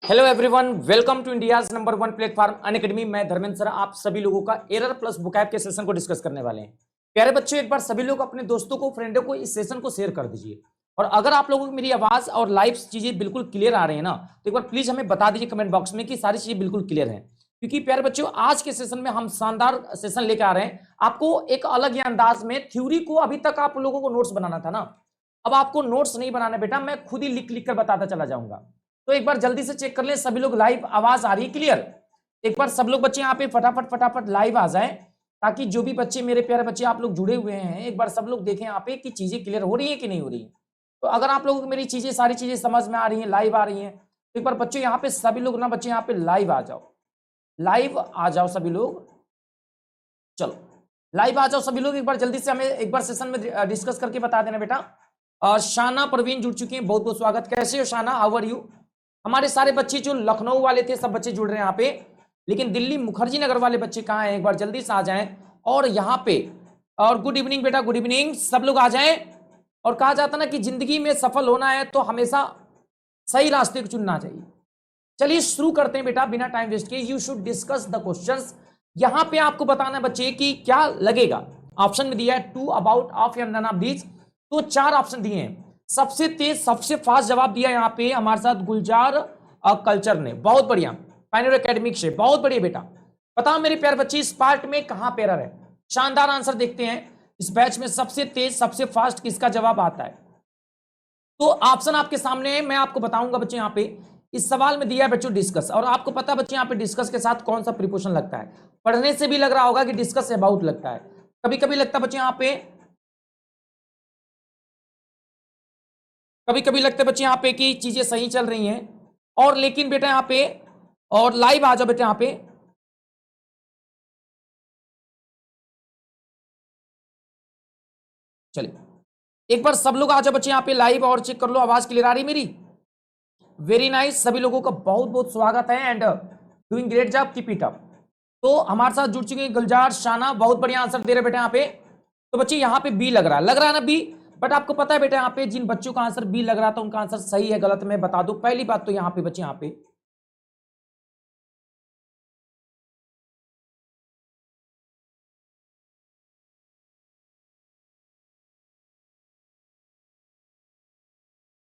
Hello everyone, welcome to India's number 1 platform Unacademy. मैं Dharmendra sir आप सभी लोगों का एरर प्लस वोकैब के सेशन को डिस्कस करने वाले हैं। प्यारे बच्चों, एक बार सभी लोग अपने दोस्तों को, फ्रेंडों को इस सेशन को शेयर कर दीजिए। और अगर आप लोगों को मेरी आवाज और लाइव चीजें बिल्कुल क्लियर आ रही है ना, तो एक बार प्लीज हमें बता दीजिए कमेंट बॉक्स में कि सारी चीजें बिल्कुल क्लियर है। क्योंकि प्यारे बच्चों, आज के सेशन में हम शानदार सेशन लेकर आ रहे हैं। आपको एक अलग ही अंदाज में थ्योरी को, अभी तक आप लोगों को नोट्स बनाना था ना, अब आपको नोट्स नहीं बनाना बेटा, मैं खुद ही लिख लिख कर बताता चला जाऊंगा। तो एक बार जल्दी से चेक कर ले सभी लोग, लाइव आवाज आ रही है क्लियर? एक बार सब लोग बच्चे यहाँ पे फटाफट फटाफट लाइव आ जाएं, ताकि जो भी बच्चे, मेरे प्यारे बच्चे आप लोग जुड़े हुए हैं, एक बार सब लोग देखें यहाँ पे कि चीजें क्लियर हो रही है कि नहीं हो रही है। तो अगर आप लोगों को मेरी चीजें, सारी चीजें समझ में आ रही है, लाइव आ रही है, तो एक बार बच्चों यहाँ पे सभी लोग ना, बच्चे यहाँ पे लाइव आ जाओ, लाइव आ जाओ सभी लोग। चलो लाइव आ जाओ सभी लोग, एक बार जल्दी से हमें एक बार सेशन में डिस्कस करके बता देना बेटा। शाना प्रवीण जुड़ चुके हैं, बहुत बहुत स्वागत। कैसे हो शाना, हाउ आर यू? हमारे सारे बच्चे जो लखनऊ वाले थे सब बच्चे जुड़ रहे हैं यहाँ पे, लेकिन दिल्ली मुखर्जी नगर वाले बच्चे कहाँ हैं? एक बार जल्दी से आ जाएं। और यहाँ पे, और गुड इवनिंग बेटा, गुड इवनिंग, सब लोग आ जाएं। और कहा जाता ना कि जिंदगी में सफल होना है तो हमेशा सही रास्ते को चुनना चाहिए। चलिए शुरू करते हैं बेटा, बिना टाइम वेस्ट किए। You should discuss the questions. यहाँ पे आपको बताना है बच्चे कि क्या लगेगा। ऑप्शन में दिया है टू, अबाउट, ऑफ या नन ऑफ दीज। तो चार ऑप्शन दिए हैं। सबसे तेज, सबसे फास्ट जवाब दिया यहाँ पे हमारे साथ गुलजार कल्चर ने, बहुत बढ़िया। पायनियर एकेडमिक से, बहुत बढ़िया बेटा। बताओ मेरे प्यारे बच्चे, इस पार्ट में कहां पे एरर है? शानदार आंसर देखते हैं। इस बैच में सबसे तेज, सबसे फास्ट किसका जवाब आता है? तो ऑप्शन आपके सामने है, मैं आपको बताऊंगा बच्चे। यहाँ पे इस सवाल में दिया है बच्चों डिस्कस, और आपको पता है बच्चे यहाँ पे डिस्कस के साथ कौन सा प्रीपोजिशन लगता है। पढ़ने से भी लग रहा होगा कि डिस्कस अबाउट लगता है, कभी कभी लगता है बच्चे यहाँ पे, कभी कभी लगता है बच्चे यहाँ पे कि चीजें सही चल रही हैं। और लेकिन बेटा यहाँ पे, और लाइव आ जाओ बेटा यहाँ पे। चलिए एक बार सब लोग आ जाओ बच्चे यहाँ पे लाइव, और चेक कर लो आवाज क्लियर आ रही मेरी। वेरी नाइस, सभी लोगों का बहुत बहुत स्वागत है and doing great job, keep it up. तो हमारे साथ जुड़ चुके हैं गुलजार, शाना, बहुत बढ़िया आंसर दे रहे बेटा यहाँ पे। तो बच्चे यहाँ पे बी लग रहा है, लग रहा है ना बी? बट आपको पता है बेटा यहाँ पे जिन बच्चों का आंसर बी लग रहा था उनका आंसर सही है गलत मैं बता दूं। पहली बात तो यहाँ पे बच्चे, यहाँ पे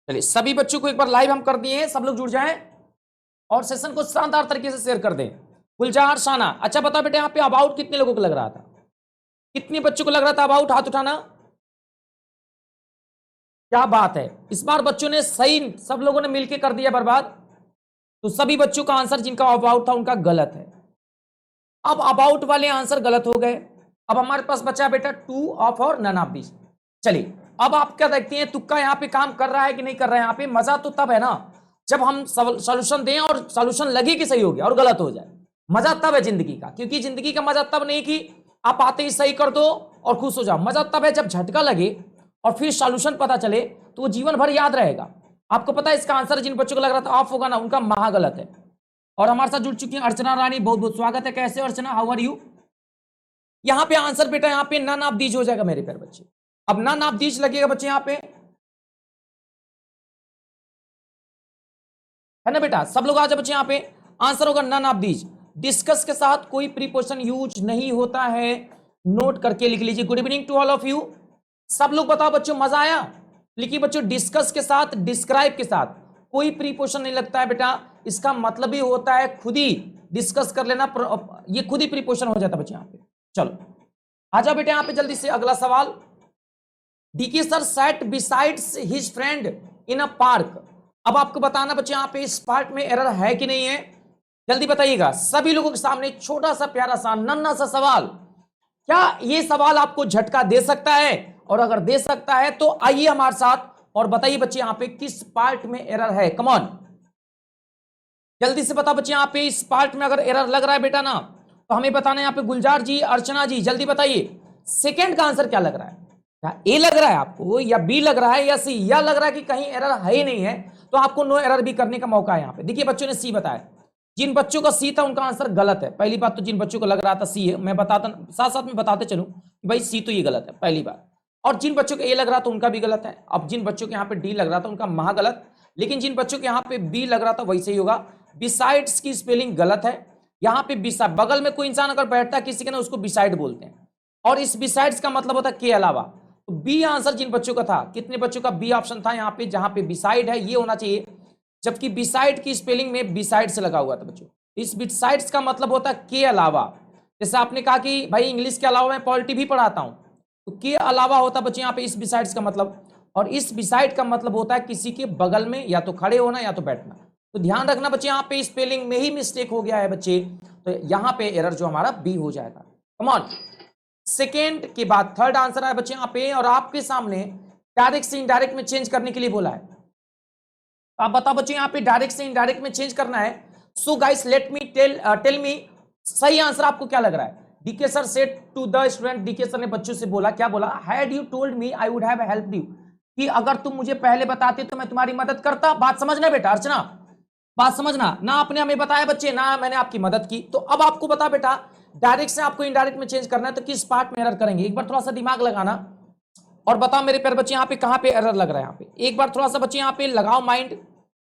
चलिए सभी बच्चों को एक बार लाइव हम कर दिए हैं, सब लोग जुड़ जाएं और सेशन को शानदार तरीके से शेयर कर दें। गुलजार, शाना, अच्छा बताओ बेटा यहाँ पे अबाउट कितने लोगों को लग रहा था? कितने बच्चों को लग रहा था अबाउट? हाथ उठाना। क्या बात है, इस बार बच्चों ने सही, सब लोगों ने मिलकर कर दिया बर्बाद। तो सभी बच्चों का आंसर जिनका अबाउट था उनका गलत है। अब अबाउट वाले आंसर गलत हो गए। अब हमारे पास बचा बेटा टू, ऑफ और नन ऑफ दिस। चलिए अब आप क्या देखते हैं, तुक्का यहाँ पे काम कर रहा है कि नहीं कर रहा है? यहाँ पे मजा तो तब है ना जब हम सॉल्यूशन दें और सॉल्यूशन लगे कि सही हो गया और गलत हो जाए। मजा तब है जिंदगी का, क्योंकि जिंदगी का मजा तब नहीं कि आप आते ही सही कर दो और खुश हो जाओ। मजा तब है जब झटका लगे और फिर सॉल्यूशन पता चले, तो वो जीवन भर याद रहेगा। आपको पता है इसका आंसर जिन बच्चों को लग रहा था ऑफ होगा ना, उनका महा गलत है। और हमारे साथ जुड़ चुकी हैं अर्चना रानी, बहुत बहुत स्वागत है। कैसे अर्चना, हाउ आर यू? यहाँ पे आंसर बेटा यहाँ पे नन ऑफ दीज हो जाएगा मेरे प्यारे बच्चे। अब नन ऑफ दीज लगेगा बच्चे यहाँ पे, है ना बेटा? सब लोग आ जाओ बच्चे यहाँ पे, आंसर होगा नन ऑफ दीज। डिस्कस के साथ कोई प्रीपोजिशन यूज नहीं होता है, नोट करके लिख लीजिए। Good evening to all of you. सब लोग बताओ बच्चों, मजा आया? लिखिए बच्चों, डिस्कस के साथ, डिस्क्राइब के साथ कोई प्रीपोजिशन नहीं लगता है बेटा। इसका मतलब ही होता है खुद ही डिस्कस कर लेना, ये खुद ही प्रीपोजिशन हो जाता है बच्चे यहाँ पे। चलो आ जाओ बेटा यहाँ पे जल्दी से अगला सवाल। DK sir sat besides his friend in a park. अब आपको बताना बच्चे यहाँ पे इस पार्ट में एरर है कि नहीं है, जल्दी बताइएगा। सभी लोगों के सामने छोटा सा प्यारा सा नन्हा सा सवाल। क्या ये सवाल आपको झटका दे सकता है? और अगर दे सकता है तो आइए हमारे साथ और बताइए बच्चे यहाँ पे किस पार्ट में एरर है। कम ऑन, जल्दी से बता बच्चे यहाँ पे इस पार्ट में अगर एरर लग रहा है बेटा ना, तो हमें बताना। यहाँ पे गुलजार जी, अर्चना जी, जल्दी बताइए सेकंड का आंसर क्या लग रहा है? क्या ए लग रहा है आपको, या बी लग रहा है, या सी? या लग रहा है कि कहीं एरर है ही नहीं है, तो आपको नो एरर भी करने का मौका है यहाँ पे। देखिए बच्चों ने सी बताया, जिन बच्चों का सी था उनका आंसर गलत है। पहली बात तो जिन बच्चों को लग रहा था सी है, मैं बताता साथ साथ में बताते चलूं कि भाई सी तो ये गलत है, पहली बात। और जिन बच्चों को ए लग रहा था उनका भी गलत है। अब जिन बच्चों के यहाँ पे डी लग रहा था उनका महा गलत, लेकिन जिन बच्चों के यहाँ पे बी लग रहा था वैसे ही होगा। बिसाइड्स की स्पेलिंग गलत है। यहाँ पे बिसाइड, बगल में कोई इंसान अगर बैठता है किसी के ना, उसको बिसाइड बोलते हैं, और इस बिसाइड्स का मतलब होता है के अलावा। तो बी आंसर जिन बच्चों का था, कितने बच्चों का बी ऑप्शन था यहाँ पे, जहां पे बिसाइड है ये होना चाहिए, जबकि बिसाइड की स्पेलिंग में बिसाइड से लगा हुआ था बच्चों। इस बिसाइड्स का मतलब होता है के अलावा। जैसे आपने कहा कि भाई इंग्लिश के अलावा मैं पॉलिटी भी पढ़ाता हूं, तो के अलावा होता बच्चे यहाँ पे इस बिसाइड्स का मतलब, और इस बिसाइड का मतलब होता है किसी के बगल में या तो खड़े होना या तो बैठना। तो ध्यान रखना बच्चे, यहाँ पे स्पेलिंग में ही मिस्टेक हो गया है बच्चे, तो यहाँ पे एरर जो हमारा बी हो जाएगा। कम ऑन, सेकेंड के बाद थर्ड आंसर है बच्चे यहाँ पे, और आपके सामने डायरेक्ट से इनडायरेक्ट में चेंज करने के लिए बोला है। आप बताओ बच्चे, यहाँ पे डायरेक्ट से इनडायरेक्ट में चेंज करना है। So guys let me tell me, सही आंसर आपको क्या लग रहा है? DK sir said to the student, DK sir ने बच्चों से बोला, क्या बोला? Had you told me I would have helped you, कि अगर तुम मुझे पहले बताते तो मैं तुम्हारी मदद करता। बात समझना बेटा, अर्चना बात समझना ना, आपने हमें बताया बच्चे ना मैंने आपकी मदद की। तो अब आपको बता बेटा, डायरेक्ट से आपको इनडायरेक्ट में चेंज करना है, तो किस पार्ट में एरर करेंगे? एक बार थोड़ा सा दिमाग लगाना और बताओ मेरे प्यारे बच्चे, यहाँ पे कहां पे एरर लग रहा है? यहाँ पे एक बार थोड़ा सा बच्चे यहाँ पे लगाओ माइंड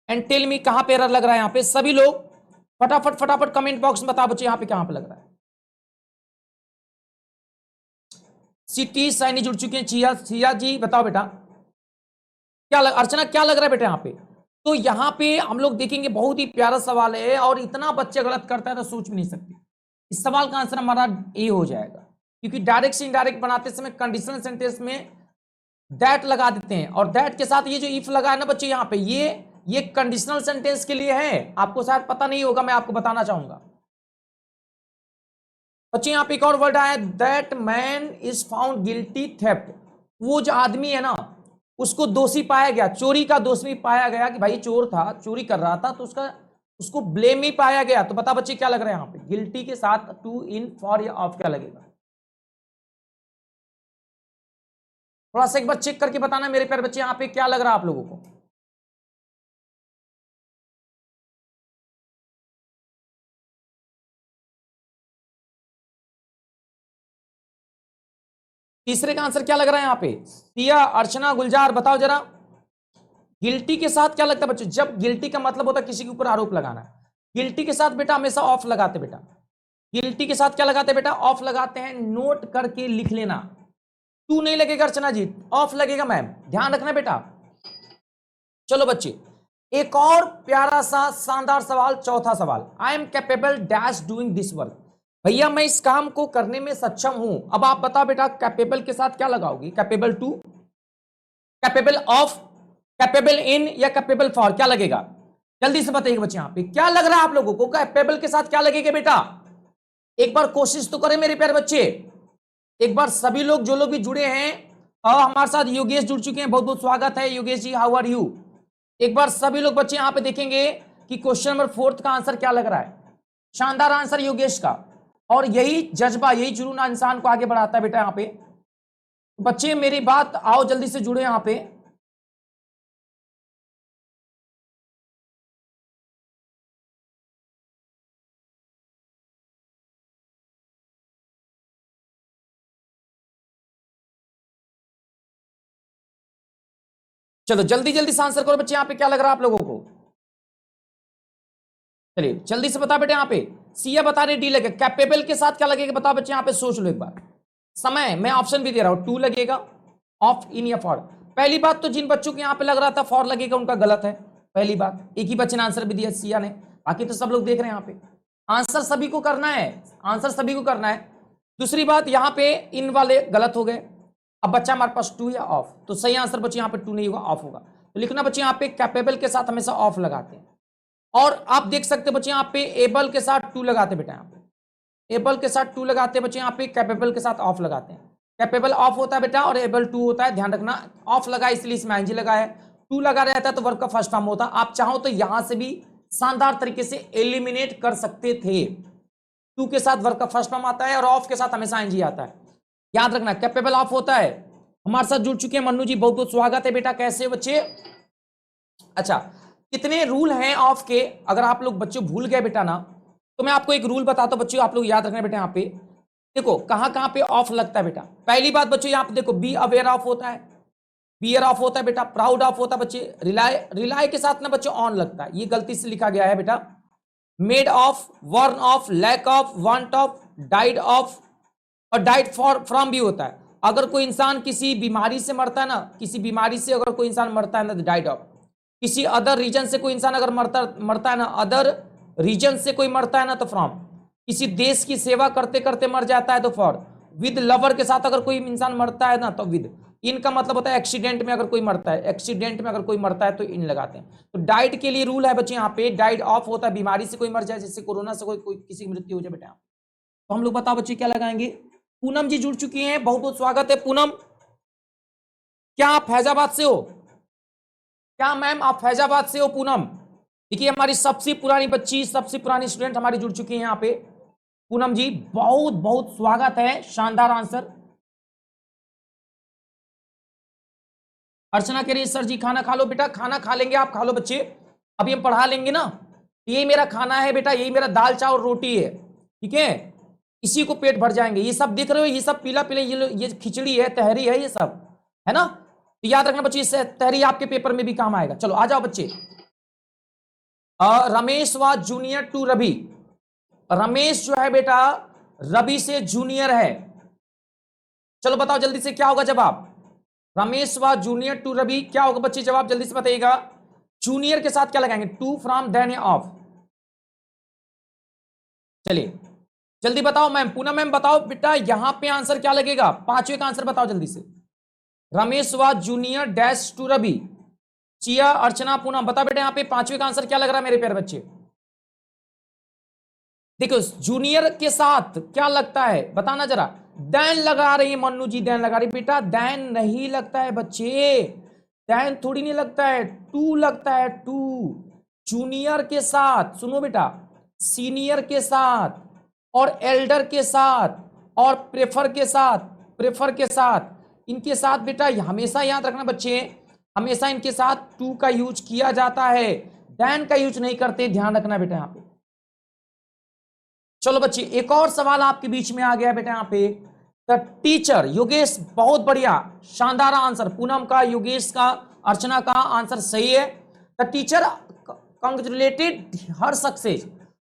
एंड टेल मी कहां पे एरर लग रहा है। यहाँ पे सभी लोग फटाफट फटाफट कमेंट बॉक्स में बताओ बच्चे, यहाँ पे कहां पे लग रहा है। सिटी साइनी जुड़ चुके हैं, चिया जी बताओ बेटा क्या अर्चना क्या लग रहा है बेटा यहाँ पे? तो यहाँ पे हम लोग देखेंगे, बहुत ही प्यारा सवाल है, और इतना बच्चे गलत करता है तो सोच भी नहीं सकते। इस सवाल का आंसर हमारा ए हो जाएगा, क्योंकि डायरेक्ट से इनडायरेक्ट बनाते समय कंडीशनल सेंटेंस में दैट लगा देते हैं, और दैट के साथ ये जो इफ लगा है ना बच्चे यहाँ पे, ये कंडीशनल सेंटेंस के लिए है। आपको शायद पता नहीं होगा, मैं आपको बताना चाहूंगा बच्चे। यहाँ पे एक और वर्ड आया, that man is found guilty theft, वो जो आदमी है ना उसको दोषी पाया गया, चोरी का दोषी पाया गया, कि भाई चोर था, चोरी कर रहा था, तो उसको ब्लेम ही पाया गया। तो बता बच्चे क्या लग रहा है यहाँ पे? गिल्टी के साथ टू, इन, फॉर या ऑफ क्या लगेगा? थोड़ा सा एक बार चेक करके बताना मेरे प्यारे बच्चे, यहाँ पे क्या लग रहा है आप लोगों को? तीसरे का आंसर क्या लग रहा है यहाँ पे? सिया, अर्चना, गुलजार बताओ जरा, गिल्टी के साथ क्या लगता है बच्चों? जब गिल्टी का मतलब होता है किसी के ऊपर आरोप लगाना, गिल्टी के साथ बेटा हमेशा ऑफ लगाते बेटा। गिल्टी के साथ क्या लगाते बेटा? ऑफ लगाते हैं। नोट करके लिख लेना, टू नहीं लगेगा अर्चना जी, ऑफ लगेगा मैम, ध्यान रखना बेटा। चलो बच्चे, एक और प्यारा सा शानदार सवाल, चौथा सवाल, I am capable dash doing this work, भैया मैं इस काम को करने में सक्षम हूं। अब आप बताओ बेटा, कैपेबल के साथ क्या लगाओगी? Capable to, capable of, capable in, या कैपेबल फॉर, क्या लगेगा? जल्दी से बताइए बच्चे, यहां पे क्या लग रहा है आप लोगों को? कैपेबल के साथ क्या लगेगा बेटा? एक बार कोशिश तो करें मेरे प्यारे बच्चे, एक बार सभी लोग, जो लोग भी जुड़े हैं, हमारे साथ योगेश जुड़ चुके हैं, बहुत बहुत स्वागत है Yogesh ji, how are you? एक बार सभी लोग बच्चे यहां पे देखेंगे कि क्वेश्चन नंबर 4 का आंसर क्या लग रहा है। शानदार आंसर योगेश का, और यही जज्बा, यही जुनून इंसान को आगे बढ़ाता है बेटा। यहाँ पे बच्चे मेरी बात, आओ जल्दी से जुड़े यहाँ पे। चलो जल्दी जल्दी से आंसर करो बच्चे, यहाँ पे क्या लग रहा है आप लोगों को? चलिए जल्दी से बता बेटे, यहाँ पे सिया बता रहे डी लगेगा, कैपेबल के साथ क्या लगेगा बताओ बच्चे, यहाँ पे सोच लो एक बार। समय मैं ऑप्शन भी दे रहा हूं, टू लगेगा, ऑफ, इन या फॉर। पहली बात तो जिन बच्चों के यहाँ पे लग रहा था फॉर लगेगा, उनका गलत है। पहली बात, एक ही बच्चे ने आंसर भी दिया सिया ने, बाकी तो सब लोग देख रहे हैं यहाँ पे। आंसर सभी को करना है, आंसर सभी को करना है। दूसरी बात, यहाँ पे इन वाले गलत हो गए। अब बच्चा हमारे पास टू या ऑफ, तो सही आंसर बच्चे यहाँ पे टू नहीं होगा, ऑफ होगा। तो लिखना बच्चे यहाँ पे कैपेबल के साथ हमेशा ऑफ लगाते हैं। और आप देख सकते बच्चे यहाँ पे एबल के साथ टू लगाते बेटा, यहाँ पे एबल के साथ टू लगाते बच्चे, यहाँ पे कैपेबल के साथ ऑफ लगाते हैं। कैपेबल ऑफ होता है बेटा और एबल टू होता है, ध्यान रखना। ऑफ लगा इसलिए इसमें आईएनजी लगा है, टू लगा रहता है तो वर्ब का फर्स्ट फॉर्म होता। आप चाहो तो यहां से भी शानदार तरीके से एलिमिनेट कर सकते थे। टू के साथ वर्ब का फर्स्ट फॉर्म आता है और ऑफ के साथ हमेशा आईएनजी आता है, याद रखना। कैपेबल ऑफ होता है। हमारे साथ जुड़ चुके हैं मन्नू जी, बहुत बहुत स्वागत है बेटा, कैसे हो बच्चे? अच्छा, कितने रूल हैं ऑफ के? अगर आप लोग बच्चों भूल गए बेटा ना, तो मैं आपको एक रूल बताता हूं बच्चों, आप लोग याद रखना बेटा। यहाँ पे देखो कहां कहां पे ऑफ लगता है बेटा। पहली बात बच्चों, यहाँ पे देखो बी अवेयर ऑफ होता है, बियर ऑफ होता है बेटा, प्राउड ऑफ होता है बच्चे, रिलाई, रिलाई के साथ ना बच्चों ऑन लगता है, ये गलती से लिखा गया है बेटा। Made of, worn of, lack of, want of, died of, और डाइड फॉर फ्रॉम भी होता है। अगर कोई इंसान किसी बीमारी से मरता है ना, किसी बीमारी से अगर कोई इंसान मरता है ना तो डाइड ऑफ। किसी अदर रीजन से कोई इंसान अगर मरता है ना, अदर रीजन से कोई मरता है ना तो फ्रॉम। किसी देश की सेवा करते करते मर जाता है तो फॉर। विद लवर के साथ अगर कोई इंसान मरता है ना तो विद। इनका मतलब होता है एक्सीडेंट में अगर कोई मरता है, एक्सीडेंट में अगर कोई मरता है तो इन लगाते हैं। तो डाइड के लिए रूल है बच्चे यहाँ पे, डाइड ऑफ होता है बीमारी से कोई मर जाए, जैसे कोरोना से कोई किसी की मृत्यु हो जाए बेटा। तो हम लोग बताओ बच्चे क्या लगाएंगे। पूनम जी जुड़ चुकी हैं, बहुत बहुत स्वागत है पूनम। क्या आप फैजाबाद से हो? क्या मैम आप फैजाबाद से हो पूनम? देखिए हमारी सबसे पुरानी बच्ची, सबसे पुरानी स्टूडेंट हमारी जुड़ चुकी है यहाँ पे। पूनम जी बहुत बहुत स्वागत है, शानदार आंसर। अर्चना कह रही है सर जी खाना खा लो। बेटा खाना खा लेंगे, आप खा लो बच्चे, अभी हम पढ़ा लेंगे ना। ये मेरा खाना है बेटा, यही मेरा दाल चावल रोटी है, ठीक है, इसी को पेट भर जाएंगे। ये सब देख रहे हो, ये सब पीला पीला, ये खिचड़ी है, तहरी है, ये सब है ना। तो याद रखना बच्चे, इससे तहरी आपके पेपर में भी काम आएगा। चलो आ जाओ बच्चे। Ramesh was junior to Ravi. Ramesh जो है बेटा रवि से जूनियर है। चलो बताओ जल्दी से क्या होगा जवाब। Ramesh was junior to Ravi, क्या होगा बच्चे जवाब जल्दी से बताइएगा। जूनियर के साथ क्या लगाएंगे, टू, फ्रॉम, देन या ऑफ। चलिए जल्दी बताओ मैम, पूनम मैम बताओ बेटा यहां पे आंसर क्या लगेगा, पांचवें का आंसर बताओ जल्दी से। Ramesh was junior dash to Ravi. Chiya, Archana, Poonam बताओ बेटा यहां पे पांचवें का आंसर क्या लग रहा है मेरे प्यारे बच्चे। देखो जूनियर के साथ क्या लगता है बताना जरा। दैन लगा रही है मन्नू जी, दैन लगा रही बेटा, दैन नहीं लगता है बच्चे, दैन थोड़ी नहीं लगता है, टू लगता है, टू। जूनियर के साथ सुनो बेटा, सीनियर के साथ और एल्डर के साथ और प्रेफर के साथ, प्रेफर के साथ, इनके साथ बेटा हमेशा याद रखना बच्चे, हमेशा इनके साथ टू का यूज किया जाता है, दैन का यूज नहीं करते, ध्यान रखना बेटा यहां पे। चलो बच्चे एक और सवाल आपके बीच में आ गया बेटा यहां पे। द टीचर, योगेश बहुत बढ़िया, शानदार आंसर, पूनम का, योगेश का, अर्चना का आंसर सही है। द टीचर कांग्रेचुलेटेड हर सक्सेस,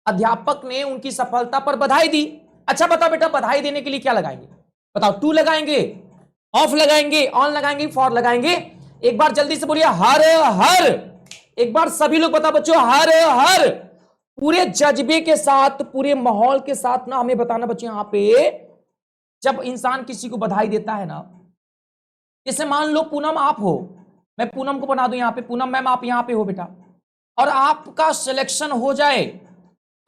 अध्यापक ने उनकी सफलता पर बधाई दी। अच्छा बताओ बेटा बधाई देने के लिए क्या लगाएंगे बताओ, टू लगाएंगे, ऑफ लगाएंगे, ऑन लगाएंगे, फॉर लगाएंगे। एक बार जल्दी से बोलिए हर हर, एक बार सभी लोग बताओ बच्चों हर हर, पूरे जज्बे के साथ, पूरे माहौल के साथ ना हमें बताना बच्चे यहां पे। जब इंसान किसी को बधाई देता है ना, जैसे मान लो पूनम आप हो, मैं पूनम को बना दूं यहां पे, पूनम मैम आप यहां पे हो बेटा, और आपका सिलेक्शन हो जाए,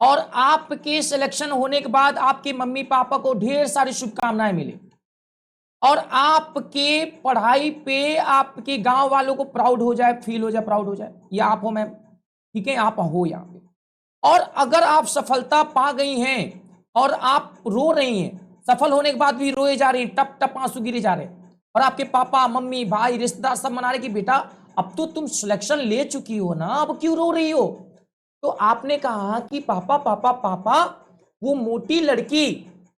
और आपके सिलेक्शन होने के बाद आपके मम्मी पापा को ढेर सारी शुभकामनाएं मिले, और आपके पढ़ाई पे आपके गांव वालों को प्राउड हो जाए, फील हो जाए, प्राउड हो जाए, ये आप हो मैम, ठीक है, आप हो यहां पे। और अगर आप सफलता पा गई हैं और आप रो रही हैं, सफल होने के बाद भी रोए जा रही, टप टप आंसू गिरे जा रहे, और आपके पापा मम्मी भाई रिश्तेदार सब मना रहे कि बेटा अब तो तुम सिलेक्शन ले चुकी हो ना, अब क्यों रो रही हो। तो आपने कहा कि पापा पापा पापा, वो मोटी लड़की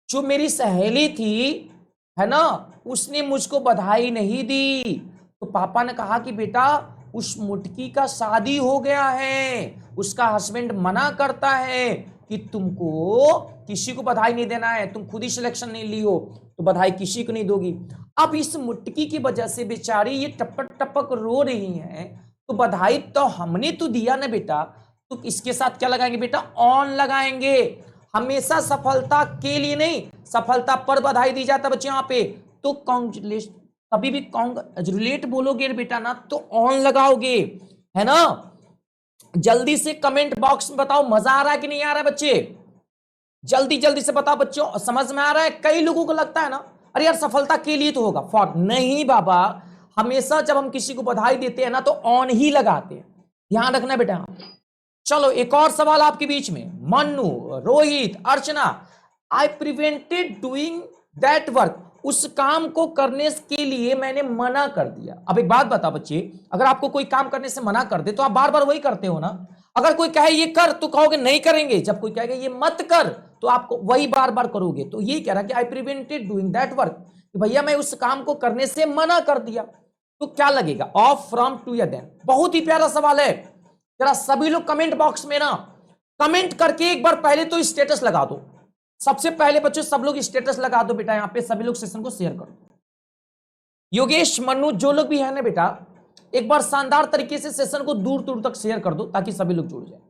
जो मेरी सहेली थी है ना, उसने मुझको बधाई नहीं दी। तो पापा ने कहा कि बेटा उस मुटकी का शादी हो गया है, उसका हस्बैंड मना करता है कि तुमको किसी को बधाई नहीं देना है, तुम खुद ही सिलेक्शन नहीं ली हो तो बधाई किसी को नहीं दोगी। अब इस मुटकी की वजह से बेचारी ये टपक टपक रो रही है, तो बधाई तो हमने तो दिया ना बेटा, तो इसके साथ क्या लगाएंगे बेटा, ऑन लगाएंगे। हमेशा सफलता के लिए नहीं, सफलता पर बधाई दी जाता है बच्चे यहां पे। तो कॉन्ग्रेचुलेशन, कभी भी कॉन्ग्रेचुलेट बोलोगे बेटा ना तो ऑन लगाओगे, है ना। जल्दी से कमेंट बॉक्स में बताओ मजा आ रहा है कि नहीं आ रहा है बच्चे, जल्दी जल्दी से बताओ बच्चों, समझ में आ रहा है। कई लोगों को लगता है ना अरे यार सफलता के लिए तो होगा, फॉर नहीं बाबा, हमेशा जब हम किसी को बधाई देते हैं ना तो ऑन ही लगाते हैं, ध्यान रखना बेटा। चलो एक और सवाल आपके बीच में, मन्नू, रोहित, अर्चना, आई प्रिवेंटेड डूइंग दैट वर्क, उस काम को करने के लिए मैंने मना कर दिया। अब एक बात बताओ बच्चे, अगर आपको कोई काम करने से मना कर दे तो आप बार बार वही करते हो ना। अगर कोई कहे ये कर तो कहोगे नहीं करेंगे, जब कोई कहेगा ये मत कर तो आपको वही बार बार करोगे। तो ये कह रहा कि आई प्रिवेंटेड डूइंग दैट वर्क, कि भैया मैं उस काम को करने से मना कर दिया। तो क्या लगेगा, ऑफ, फ्रॉम, टू या देन। बहुत ही प्यारा सवाल है, जरा सभी लोग कमेंट बॉक्स में ना कमेंट करके एक बार पहले तो स्टेटस लगा दो। सबसे पहले बच्चों सब लोग स्टेटस लगा दो बेटा, यहां पे सभी लोग सेशन को शेयर करो। योगेश, मनु, जो लोग भी है ना बेटा, एक बार शानदार तरीके से सेशन को दूर दूर तक शेयर कर दो ताकि सभी लोग जुड़ जाए।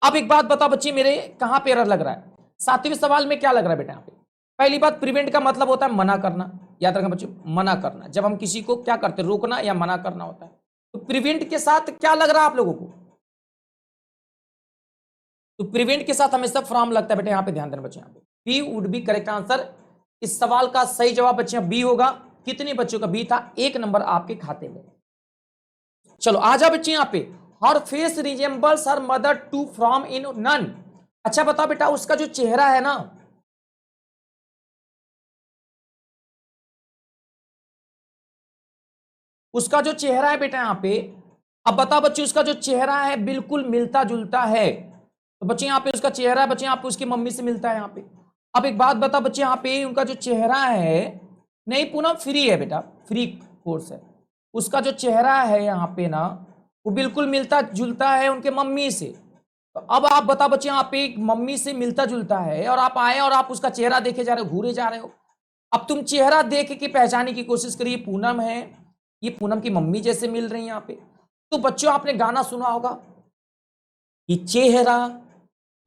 अब एक बात बताओ बच्चे, मेरे कहां पे एरर लग रहा है? 7वें सवाल में क्या लग रहा है बेटा? यहां पे पहली बात, प्रिवेंट का मतलब होता है मना करना। याद रखना बच्चों, मना करना। जब हम किसी को क्या करते हैं, रोकना या मना करना होता है। तो प्रिवेंट के साथ क्या लग रहा है आप लोगों को? तो प्रिवेंट के साथ हमेशा फ्रॉम लगता है बेटा, यहां पे ध्यान देना बच्चे। यहां पे B would be correct answer. इस सवाल का सही जवाब बच्चे बी होगा। कितने बच्चों का बी था? 1 नंबर आपके खाते में। चलो आ जाओ बच्चे यहां पे, her face resembles her mother to from in none. अच्छा बताओ बेटा, उसका जो चेहरा है ना, उसका जो चेहरा है बेटा यहां पे, अब बताओ बच्चे, उसका जो चेहरा है बिल्कुल मिलता जुलता है। तो बच्चे यहां पे उसका चेहरा है बच्चे, यहां पे उसकी मम्मी से मिलता है यहां पे। अब एक बात बताओ बच्चे, यहां पे उनका जो चेहरा है, नहीं पूनम फ्री है बेटा, फ्री कोर्स है। उसका जो चेहरा है यहां पे ना, वो बिल्कुल मिलता जुलता है उनके मम्मी से। तो अब आप बताओ बच्चे, यहाँ पे एक मम्मी से मिलता जुलता है और आप आए और आप उसका चेहरा देखे जा रहे हो, घूरे जा रहे हो। अब तुम चेहरा देख के पहचानने की कोशिश करिए, पूनम है, ये पूनम की मम्मी जैसे मिल रही है यहाँ पे। तो बच्चों आपने गाना सुना होगा कि चेहरा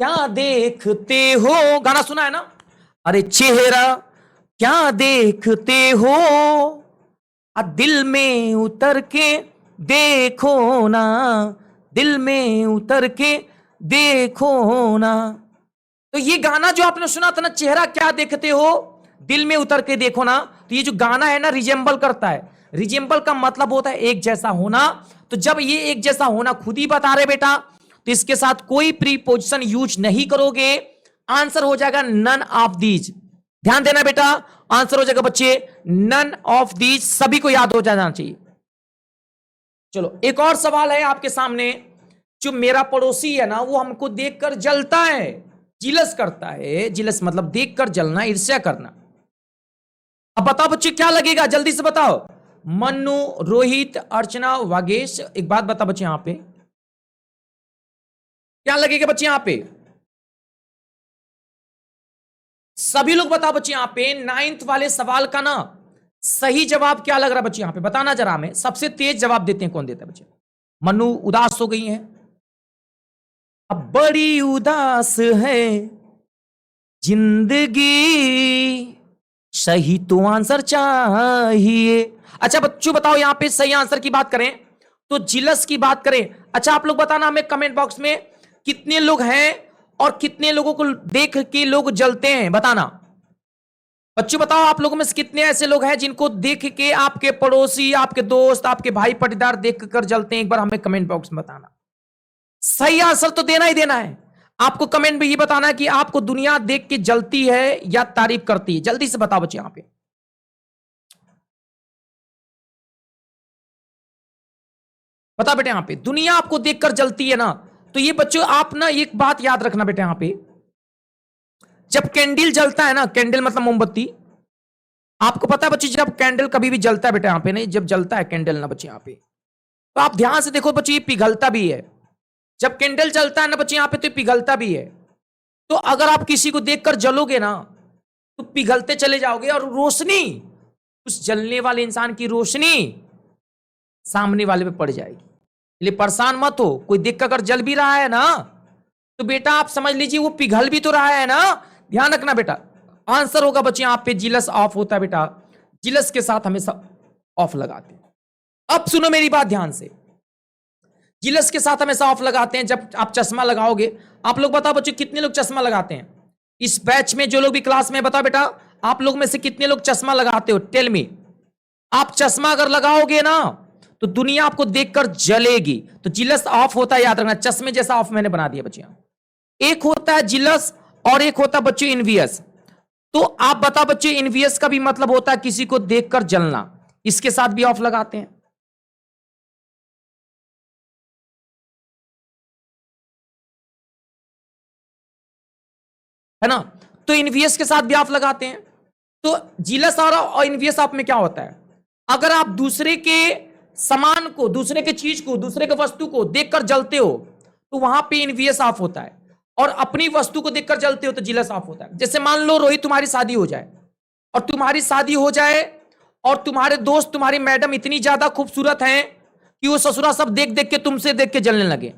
क्या देखते हो, गाना सुना है ना? अरे चेहरा क्या देखते हो, दिल में उतर के देखो ना, दिल में उतर के देखो ना। तो ये गाना जो आपने सुना था ना, चेहरा क्या देखते हो, दिल में उतर के देखो ना, तो ये जो गाना है ना, रिजेंबल करता है। रिजेंबल का मतलब होता है एक जैसा होना। तो जब ये एक जैसा होना खुद ही बता रहे बेटा, तो इसके साथ कोई प्रीपोजिशन यूज नहीं करोगे। आंसर हो जाएगा नन ऑफ दीज। ध्यान देना बेटा, आंसर हो जाएगा बच्चे नन ऑफ दीज। सभी को याद हो जाना चाहिए। चलो एक और सवाल है आपके सामने। जो मेरा पड़ोसी है ना, वो हमको देखकर जलता है, जिलस करता है। जिलस मतलब देखकर जलना, ईर्ष्या करना। अब बताओ बच्चे क्या लगेगा, जल्दी से बताओ। मन्नू, रोहित, अर्चना, वागेश, एक बात बता बच्चे, यहां पे क्या लगेगा बच्चे? यहां पे सभी लोग बताओ बच्चे, यहां पे 9th वाले सवाल का ना सही जवाब क्या लग रहा है बच्चे? यहां पे बताना जरा हमें। सबसे तेज जवाब देते हैं कौन देता है बच्चे? मन्नू उदास हो गई है, अब बड़ी उदास है जिंदगी, सही तो आंसर चाहिए। अच्छा बच्चों बताओ, यहां पे सही आंसर की बात करें तो जिलस की बात करें। अच्छा आप लोग बताना हमें कमेंट बॉक्स में, कितने लोग हैं और कितने लोगों को देख के लोग जलते हैं, बताना। बच्चों बताओ, आप लोगों में से कितने ऐसे लोग हैं जिनको देख के आपके पड़ोसी, आपके दोस्त, आपके भाई पटीदार देख कर जलते हैं? एक बार हमें कमेंट बॉक्स में बताना। सही आंसर तो देना ही देना है। आपको कमेंट में ये बताना है कि आपको दुनिया देख के जलती है या तारीफ करती है। जल्दी से बताओ बच्चे, यहां पे बता बेटे। यहां पे दुनिया आपको देखकर जलती है ना, तो ये बच्चों आप ना एक बात याद रखना बेटे, यहां पे जब कैंडल जलता है ना, कैंडल मतलब मोमबत्ती, आपको पता है बच्चे, जब कैंडल कभी भी जलता है बेटा, यहां पे नहीं, जब जलता है कैंडल ना बच्चे यहां पे, तो आप ध्यान से देखो बच्चे, ये पिघलता भी है। जब कैंडल जलता है ना बच्चे यहां पे, तो पिघलता भी है। तो अगर आप किसी को देखकर जलोगे ना, तो पिघलते चले जाओगे और रोशनी, उस जलने वाले इंसान की रोशनी सामने वाले पे पड़ जाएगी। इसलिए परेशान मत हो, कोई देख कर अगर जल भी रहा है ना, तो बेटा आप समझ लीजिए वो पिघल भी तो रहा है ना। ध्यान रखना बेटा, आंसर होगा बच्चे यहां पे जिलस ऑफ होता है बेटा। जिलस के साथ हमेशा ऑफ लगाते हैं। अब सुनो मेरी बात ध्यान से, जिलस के साथ हमेशा ऑफ लगाते हैं जब आप चश्मा लगाओगे। आप लोग बताओ बच्चों, कितने लोग चश्मा लगाते हैं इस बैच में? जो लोग भी क्लास में, बताओ बेटा आप लोग में से कितने लोग चश्मा लगाते हो? Tell me. आप चश्मा अगर लगाओगे ना, तो दुनिया आपको देखकर जलेगी। तो जिलस ऑफ होता है, याद रखना, चश्मे जैसा ऑफ मैंने बना दिया बच्चियों। एक होता है जिलस और एक होता है बच्चों इनवियस। तो आप बताओ बच्चों, इनवियस का भी मतलब होता है किसी को देखकर जलना, इसके साथ भी ऑफ लगाते हैं। है ना? तो इनवियस के साथ भी ऑफ लगाते हैं। तो जिलस और इनवियस ऑफ में क्या होता है? अगर आप दूसरे के सामान को, दूसरे के चीज को, दूसरे के वस्तु को देखकर जलते हो, तो वहां पे इनवियस ऑफ होता है। और अपनी वस्तु को देखकर जलते हो तो जिलस ऑफ होता है। जैसे मान लो रोहित तुम्हारी शादी हो जाए, और तुम्हारी शादी हो जाए और तुम्हारे दोस्त तुम्हारी मैडम इतनी ज्यादा खूबसूरत हैं कि वो ससुरा सब देख देख के तुमसे देख के जलने लगे,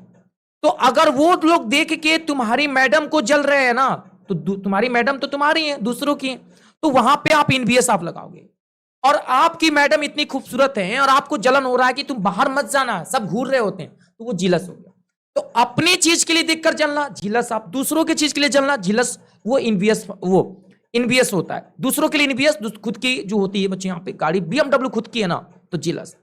तो अगर वो लोग देख के तुम्हारी मैडम को जल रहे हैं ना, तो तुम्हारी मैडम तो तुम्हारी है, दूसरों की है, तो वहां पे आप इनवीएस आप लगाओगे। और आपकी मैडम इतनी खूबसूरत है और आपको जलन हो रहा है कि तुम बाहर मत जाना, सब घूर रहे होते हैं, तो वो जिलस हो गया। तो अपनी चीज के लिए देखकर जलना जिलस, आप दूसरों की चीज के लिए जलना जिलस, वो इनवीएस होता है। दूसरों के लिए इनवीएस, खुद की जो होती है बच्चे, यहां पे गाड़ी बीएमडब्ल्यू खुद की है ना, तो जिलस।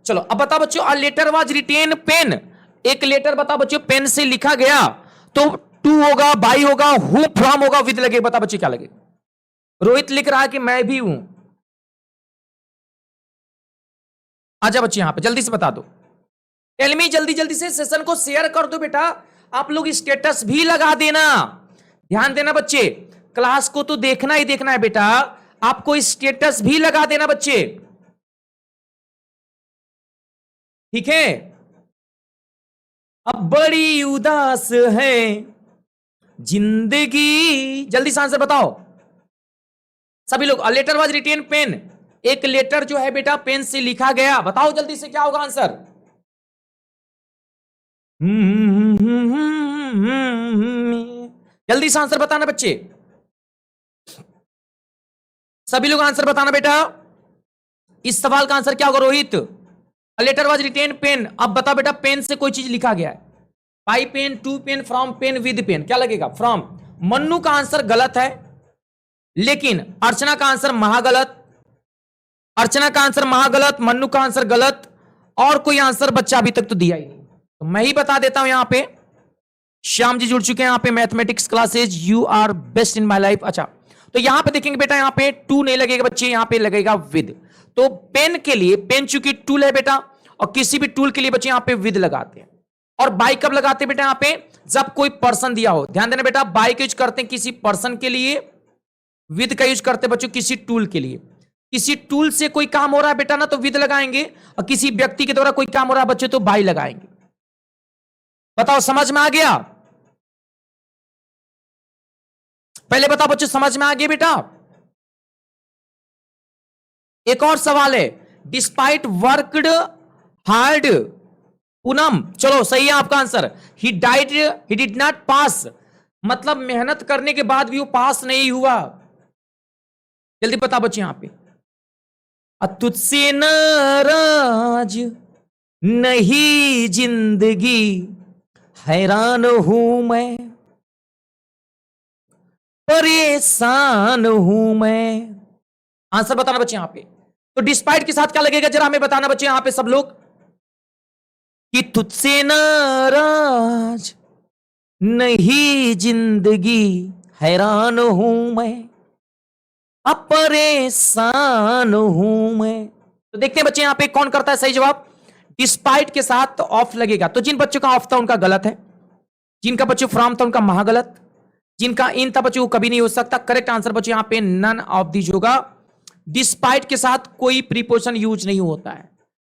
चलो अब बता बच्चों, a letter was written pen, एक लेटर बता बच्चों पेन से लिखा गया, तो टू होगा, बाई होगा, हु फ्रॉम होगा, विद लगे, बता बच्चे क्या लगे। रोहित लिख रहा है कि मैं भी हूं, आजा बच्चे यहां पे जल्दी से बता दो। टेल मी, जल्दी जल्दी से सेशन को शेयर कर दो बेटा, आप लोग स्टेटस भी लगा देना, ध्यान देना बच्चे, क्लास को तो देखना ही देखना है बेटा, आपको स्टेटस भी लगा देना बच्चे, ठीक है। अब बड़ी उदास है जिंदगी, जल्दी से आंसर बताओ सभी लोग। A letter was written pen, एक लेटर जो है बेटा पेन से लिखा गया, बताओ जल्दी से क्या होगा आंसर। जल्दी से आंसर बताना बच्चे, सभी लोग आंसर बताना बेटा। इस सवाल का आंसर क्या होगा Rohit. A letter was written pen, अब बता बेटा पेन से कोई चीज लिखा गया है, by pen, to pen, from pen, with pen, क्या लगेगा फ्रॉम। मन्नू का आंसर गलत है, लेकिन अर्चना का आंसर महागलत, अर्चना का आंसर महागलत, मन्नू का आंसर गलत, और कोई आंसर बच्चा अभी तक तो दिया ही नहीं, तो मैं ही बता देता हूं। यहां पे श्याम जी जुड़ चुके हैं, यहां पे mathematics classes, you are best in my life. अच्छा, तो यहां पे देखेंगे बेटा, यहां पे टू नहीं लगेगा बच्चे, यहां पे लगेगा विद। तो पेन के लिए, पेन चूंकि टूल है बेटा, और किसी भी टूल के लिए बच्चे यहां पे विद लगाते हैं। और बाई कब लगाते हैं बेटा, यहां पे जब कोई पर्सन दिया हो, ध्यान देना बेटा, बाई का यूज करते हैं किसी पर्सन के लिए, विद का यूज करते हैं बच्चों किसी टूल के लिए। किसी टूल से कोई काम हो रहा है बेटा ना, तो विद लगाएंगे, और किसी व्यक्ति के द्वारा कोई काम हो रहा है बच्चे, तो बाई लगाएंगे। बताओ समझ में आ गया, पहले बताओ बच्चों समझ में आ गया बेटा। एक और सवाल है, डिस्पाइट वर्कड हार्ड, पूनम चलो सही है आपका answer, he died, he did not pass, मतलब मेहनत करने के बाद भी वो पास नहीं हुआ। जल्दी बता बच्चे यहां पे, तुझसे नाराज नहीं जिंदगी, हैरान हूं मैं, परेशान हूं मैं, आंसर बताना बच्चे यहां पे। तो डिस्पाइट के साथ क्या लगेगा जरा हमें बताना बच्चे यहां पे सब लोग, कि तुझसे नाराज नहीं जिंदगी, हैरान हूं मैं, अब परेशान हूं मैं। तो देखते हैं बच्चे यहां पे कौन करता है सही जवाब। डिस्पाइट के साथ ऑफ लगेगा, तो जिन बच्चों का ऑफ था उनका गलत है, जिनका बच्चों फ्रॉम था उनका महागलत, जिनका इन था बच्चों कभी नहीं हो सकता। करेक्ट आंसर बच्चों यहां पे नन ऑफ दीज होगा। डिस्पाइट के साथ कोई प्रीपोजिशन यूज नहीं होता है।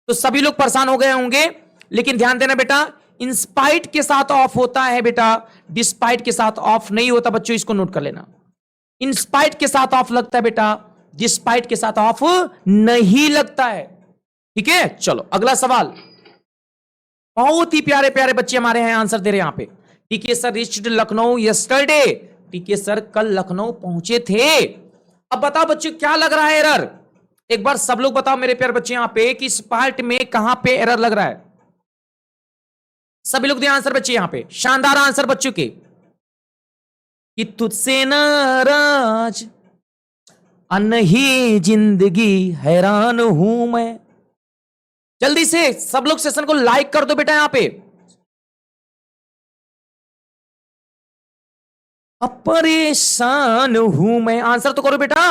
तो सभी लोग परेशान हो गए होंगे, लेकिन ध्यान देना बेटा, इंस्पाइट के साथ ऑफ होता है बेटा, डिस्पाइट के साथ ऑफ नहीं होता बच्चों, इसको नोट कर लेना। इंस्पाइट के साथ ऑफ लगता है बेटा, डिस्पाइट के साथ ऑफ नहीं लगता है, ठीक है। चलो अगला सवाल, बहुत ही प्यारे प्यारे बच्चे हमारे हैं आंसर दे रहे हैं यहां पे। टीके सर रिच्ड लखनऊ यस्टरडे, टीके सर कल लखनऊ पहुंचे थे। अब बताओ बच्चों क्या लग रहा है एरर, एक बार सब लोग बताओ मेरे प्यारे बच्चे यहां पे कि इस पार्ट में कहां पे एरर लग रहा है। सभी लोग दिए आंसर बच्चे यहां पे, शानदार आंसर बच्चों के, कि तुझसे नाराज नहीं जिंदगी, हैरान हूं मैं। जल्दी से सब लोग सेशन को लाइक कर दो बेटा यहां पे। अब परेशान हूं मैं, आंसर तो करो बेटा।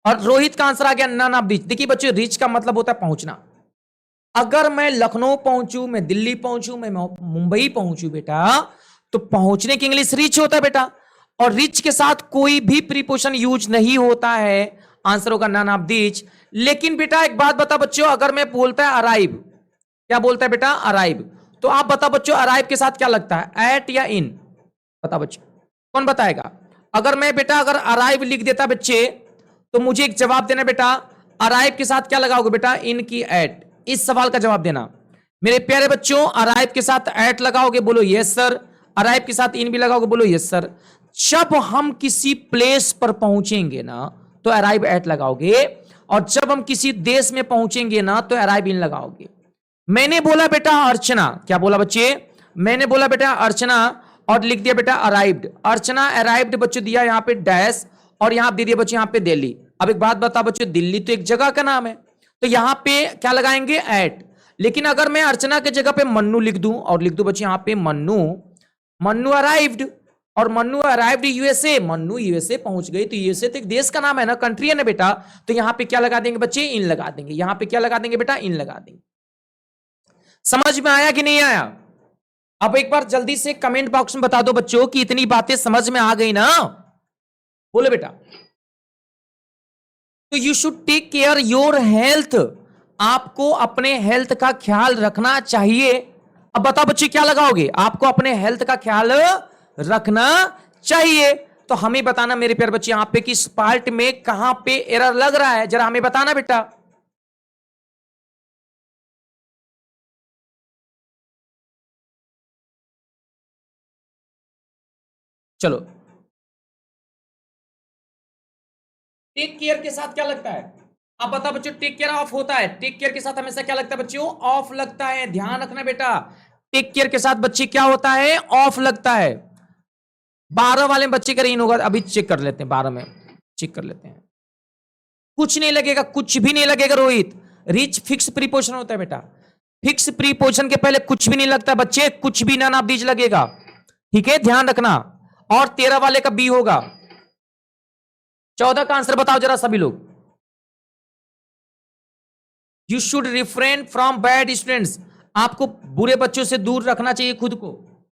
और रोहित का आंसर आ गया नन ऑफ दिस। देखिए बच्चों, रीच का मतलब होता है पहुंचना। अगर मैं लखनऊ पहुंचू, मैं दिल्ली पहुंचू, मैं मुंबई पहुंचू बेटा, तो पहुंचने की इंग्लिश रीच होता है बेटा, और रीच के साथ कोई भी प्रीपोजिशन यूज नहीं होता है, आंसर होगा नन ऑफ दिस। लेकिन बेटा एक बात बता बच्चों, अगर मैं बोलता है अराइव, क्या बोलता है बेटा? अराइव। तो आप बताओ बच्चों, अराइव के साथ क्या लगता है, एट या इन? बताओ बच्चों, कौन बताएगा? अगर मैं बेटा अगर अराइव लिख देता बच्चे, तो मुझे एक जवाब देना बेटा, अराइव के साथ क्या लगाओगे बेटा? इन की एट। इस सवाल का जवाब देना मेरे प्यारे बच्चों। अराइव के साथ एट लगाओगे, बोलो यस सर। अराइव के साथ इन भी लगाओगे, बोलो यस सर। जब हम किसी प्लेस पर पहुंचेंगे ना, तो अराइव एट लगाओगे, और जब हम किसी देश में पहुंचेंगे ना, तो अराइव इन लगाओगे। मैंने बोला बेटा अर्चना, क्या बोला बच्चे? मैंने बोला बेटा अर्चना, और लिख दिया बेटा अराइव्ड। अर्चना अराइव्ड बच्चों दिया यहां पे डैश, और यहां दे दिया बच्चों यहां पे दिल्ली। अब एक बात बता बच्चों, दिल्ली तो एक जगह का नाम है, तो यहां पे क्या लगाएंगे? एट। लेकिन अगर मैं अर्चना के जगह पे मन्नू लिख दूं, और लिख दूं बच्चों यहां पे मन्नू, मन्नू अराइव्ड, और Mannu arrived USA, Mannu USA पहुंच गई। तो यूएसए तो एक देश का नाम है ना, कंट्री है ना बेटा। तो यहां पे क्या लगा देंगे बच्चे? इन लगा देंगे। यहां पे क्या लगा देंगे बेटा? इन लगा देंगे। समझ में आया कि नहीं आया? अब एक बार जल्दी से कमेंट बॉक्स में बता दो बच्चों कि इतनी बातें समझ में आ गई ना। बोलो बेटा। तो you should take care your health, आपको अपने हेल्थ का ख्याल रखना चाहिए। अब बताओ बच्चे क्या लगाओगे? आपको अपने हेल्थ का ख्याल रखना चाहिए। तो हमें बताना मेरे प्यारे बच्चे, यहां पे किस पार्ट में कहां पे एरर लग रहा है, जरा हमें बताना बेटा। चलो, टेक केयर के साथ क्या लगता है? अब बताओ बच्चों, टेक केयर ऑफ होता है, टेक केयर के साथ हमेशा क्या लगता है बच्चों? ऑफ लगता है। ध्यान रखना बेटा, टेक केयर के साथ बच्चे क्या होता है? ऑफ लगता है। 12 वाले बच्चे का इन होगा, अभी चेक कर लेते हैं, 12 में चेक कर लेते हैं। कुछ नहीं लगेगा, कुछ भी नहीं लगेगा रोहित। रिच फिक्स प्रीपोजिशन होता है बेटा, फिक्स प्रीपोजिशन के पहले कुछ भी नहीं लगता बच्चे, कुछ भी ना बीज लगेगा, ठीक है, ध्यान रखना। और 13 वाले का बी होगा। 14 का आंसर बताओ जरा सभी लोग। You should refrain from bad students, आपको बुरे बच्चों से दूर रखना चाहिए खुद को।